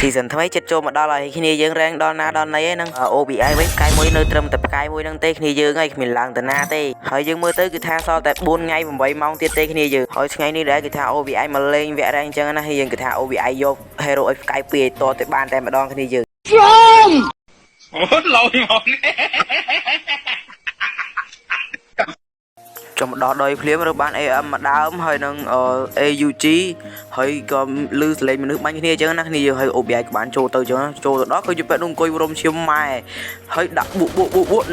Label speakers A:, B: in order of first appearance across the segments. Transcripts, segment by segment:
A: season ថ្មីចិត្តចូលមកដល់ហើយគ្នាយើងរែងដល់ណាដល់ណីហ្នឹង OBI វិញផ្កាយមួយនៅត្រឹមតែផ្កាយមួយហ្នឹងទេគ្នាយើងហើយគ្មានឡើងទៅណាទេហើយយើងមើលទៅគឺថាសល់តែ4ថ្ងៃ8ម៉ោងទៀតទេគ្នាយើងហើយថ្ងៃនេះដែរគឺថា OBI មកលេងវគ្គរែងអញ្ចឹងណាហើយយើងគឺថា OBI យក hero ឲ្យផ្កាយ2ឲ្យតទៅបានតែម្ដងគ្នាយើងអូឡូយមកចំដោះដោយភ្លាមឬបាន AM មកដើមហើយនឹង AUG ហើយក៏លឺសលេងមនុស្សបាញ់គ្នាអញ្ចឹងណាគ្នាយើងហើយ OBI ក៏បានចូលទៅអញ្ចឹងចូលទៅដល់គឺជិះពេទ្យនោះអង្គុយរំឈាមម៉ែហើយដាក់បួក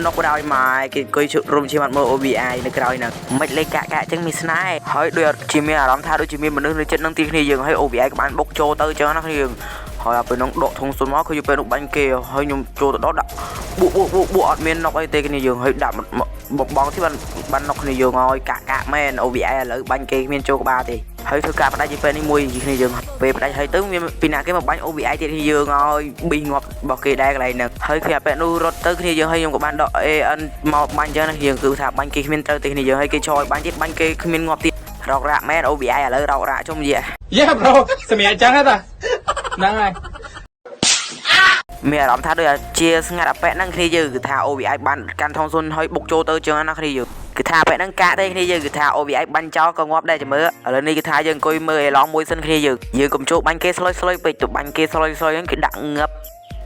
A: ណុកក្រោយម៉ែគេអង្គុយរំឈាមអត់មើល OBI នៅក្រោយហ្នឹងមិនលេខកាក់អញ្ចឹងមានស្នេហ៍ហើយដូចជាមានអារម្មណ៍ថាដូចជាមានមនុស្សនៅចិត្តនឹងទីគ្នាយើងហើយ OBI ក៏បានបុកចូលទៅអញ្ចឹងណាគ្នាយើងហើយដល់ពេលនោះដកធុងសុនមកគឺជិះពេទ្យនោះបាញ់គេហើយខ្ញុំចូលទៅដល់ដាក់បួកអត់មានណុកអីទេគ្នាយើងហើយដាក់បងទីបានណុកគ្នាយើងហើយកាក់មែន OBI ឥឡូវបាញ់គេគ្មានចូលក្បាលទេហើយធ្វើការផ្ដាច់ពេលនេះមួយគ្នាយើងពេលផ្ដាច់ហើយទៅមានពីណាគេមកបាញ់ OBI ទៀតគ្នាយើងហើយប៊ីងាប់របស់គេដែរកន្លែងហ្នឹងហើយគ្នាពេលនោះរត់ទៅគ្នាយើងហើយខ្ញុំក៏បានដក AN មកបាញ់អញ្ចឹងណាយើងគឺថាបាញ់គេគ្មានត្រូវទេគ្នាយើងហើយគេឆោយបាញ់ទៀតបាញ់គេគ្មានងាប់ទៀតរករាក់មែន OBI ឥឡូវរករាក់ជុំយេប្រូសម្រាប់អញ្ចឹងហ៎តាហ្នឹងហើយមានអារម្មណ៍ថាដូចជាស្ងាត់អាប៉ែហ្នឹងគ្នាយើងគឺថា OBI បានកាន់ថងសុនហើយបុកចូលទៅអញ្ចឹងណាគ្នាយើងគឺថាប៉ែហ្នឹងកាក់ទេគ្នាយើងគឺថា OBI បាញ់ចោលក៏ងាប់ដែរចាំមើលឥឡូវនេះគឺថាយើងអង្គុយមើលឯឡងមួយសិនគ្នាយើងកុំចូលបាញ់គេស្លុយពេកទៅបាញ់គេស្លុយហ្នឹងគេដាក់ងាប់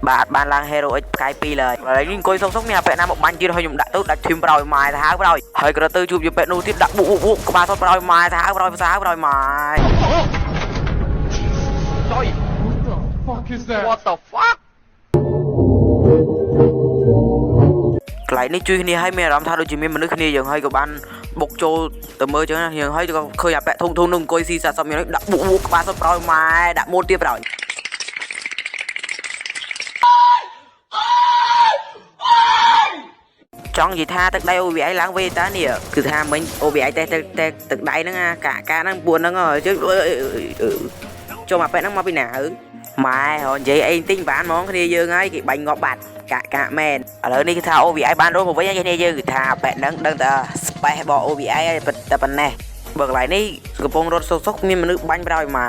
A: បាទបានឡើង Hero X ផ្កាយ2ឡើយឥឡូវនេះអង្គុយសុកមានអាប៉ែណាមកបាញ់ទៀតហើយខ្ញុំដាក់ទៅដាក់ឈឹមប្រោយម៉ែទៅហើយប្រោយហើយក៏ទៅជួបយើងប៉ែនោះទៀតដាក់បួកក្បាលសុតប្រោយម៉ែទៅហើយប្រោយភាសាប្រោយម៉ែ Sorry What the fuck is that What the fuckកន្លែងនេះជួយគ្នាឲ្យមានអារម្មណ៍ថាដូចជាមានមនុស្សគ្នាយើងហើយក៏បានបុកចូលទៅមើលចឹងណាយើងហើយក៏ឃើញអាប៉ែធំនោះអង្គុយស៊ីសាសមានដាក់បួកក្បាលសុតប្រោយម៉ែដាក់ម៉ូតទៀតប្រោយចង់និយាយថាទឹកដៃ OBI ឡើងវេតានេះគឺថាមិញ OBI តែទឹកដៃហ្នឹងកាហ្នឹងពួនហ្នឹងជើចូលមកប៉ែហ្នឹងមកពីណាម៉ែហ៎និយាយអីទិញបានហ្មងគ្នាយើងហើយគេបាញ់ងាប់បាត់កាមែនឥឡូវនេះគឺថា OBI បានរស់មកវិញគ្នាយើងគឺថាប៉ែហ្នឹងដឹងតែ space របស់ OBI ហើយតែប៉ុណ្ណេះបើកន្លែងនេះកំពុងរត់សុកមានមនុស្សបាញ់ប្រោយម៉ែ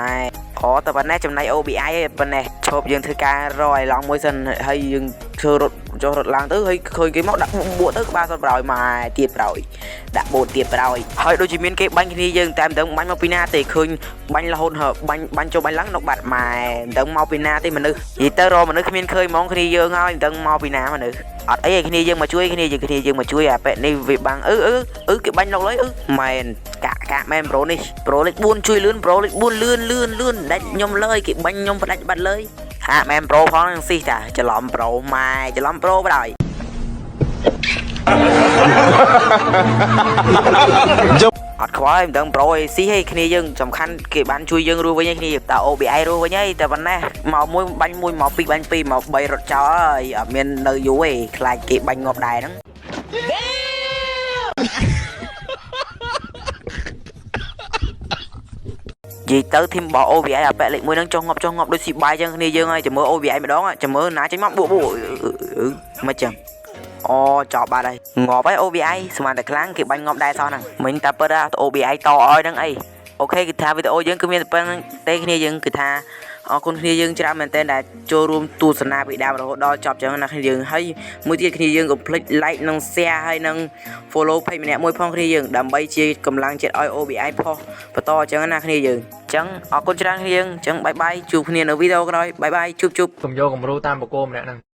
A: តែប៉ុណ្ណេះចំណៃ OBI ហើយប៉ុណ្ណេះឈប់យើងធ្វើការរយឡងមួយសិនហើយយើងធ្វើរត់ចុះរត់ឡើងទៅហើយឃើញគេមកដាក់បួកទៅក្បាលសុតប្រោយម៉ែទៀតប្រោយដាក់បូតទៀតប្រោយហើយដូចជាមានគេបាញ់គ្នាយើងតែមិនដឹងបាញ់មកពីណាទេឃើញបាញ់រហូតបាញ់ចូលបាញ់ឡើងនៅបាត់ម៉ែមិនដឹងមកពីណាទេមនុស្សនិយាយទៅរកមនុស្សគ្មានឃើញហ្មងគ្នាយើងហើយមិនដឹងមកពីណាមនុស្សអត់អីឯគ្នាយើងមកជួយគ្នាយើងមកជួយអាប៉ែនេះវាបាំងគេបាញ់លោកលើមែនកាក់មែនប្រូនេះប្រូលេខ4ជួយលឿនប្រូលេខ4លឿនដាច់ខ្ញុំលើគេបាញ់ខ្ញុំផ្ដាច់បាត់លើហាក់មែនប្រូផងនឹងស៊ីតាច្រឡំប្រូម៉ែច្រឡំប្រូបដ ாய் អត់ខ្វល់មិនដឹងប្រូអីស៊ីហីគ្នាយើងសំខាន់គេបានជួយយើងរស់វិញគ្នាតើ OBI រស់វិញហើយតែប៉ុណ្ណេះមកមួយបាញ់មួយមក2បាញ់2មក3រត់ចោលហើយអត់មាននៅយូរទេខ្លាចគេបាញ់ងាប់ដែរហ្នឹងនិយាយទៅធីមរបស់ OBI អាប៉ែលេខ1ហ្នឹងចុះងាប់ដូចស៊ីបាយចឹងគ្នាយើងហើយចាំមើល OBI ម្ដងចាំមើលណាចេញមកបួកមិនចឹងអូចប់បាត់ហើយងាប់ហើយ OBI ស្មានតែខ្លាំងគេបាញ់ងាប់ដែរសោះហ្នឹងមិញតែពិតថា OBI តឲ្យហ្នឹងអីអូខេគឺថាវីដេអូយើងគឺមានតែប៉ុណ្្នឹងទេគ្នាយើងគឺថាអរគុណគ្នាយើងច្រើនមែនទែនដែលចូលរួមទស្សនាវីដេអូរហូតដល់ចប់ចឹងណាគ្នាយើងហើយមួយទៀតគ្នាយើងកុំភ្លេច like និង share ហើយនិង follow page ម្នាក់មួយផងគ្នាយើងដើម្បីជាកម្លាំងចិត្តឲ្យ OBI ផុសបន្តចឹងណាគ្នាយើងចឹងអរគុណច្រើនគ្នាយើងចឹងបាយជួបគ្នានៅវីដេអូក្រោយបាយជួបកុំយកគំរូតាមបកគោម្នាក់ហ្នឹង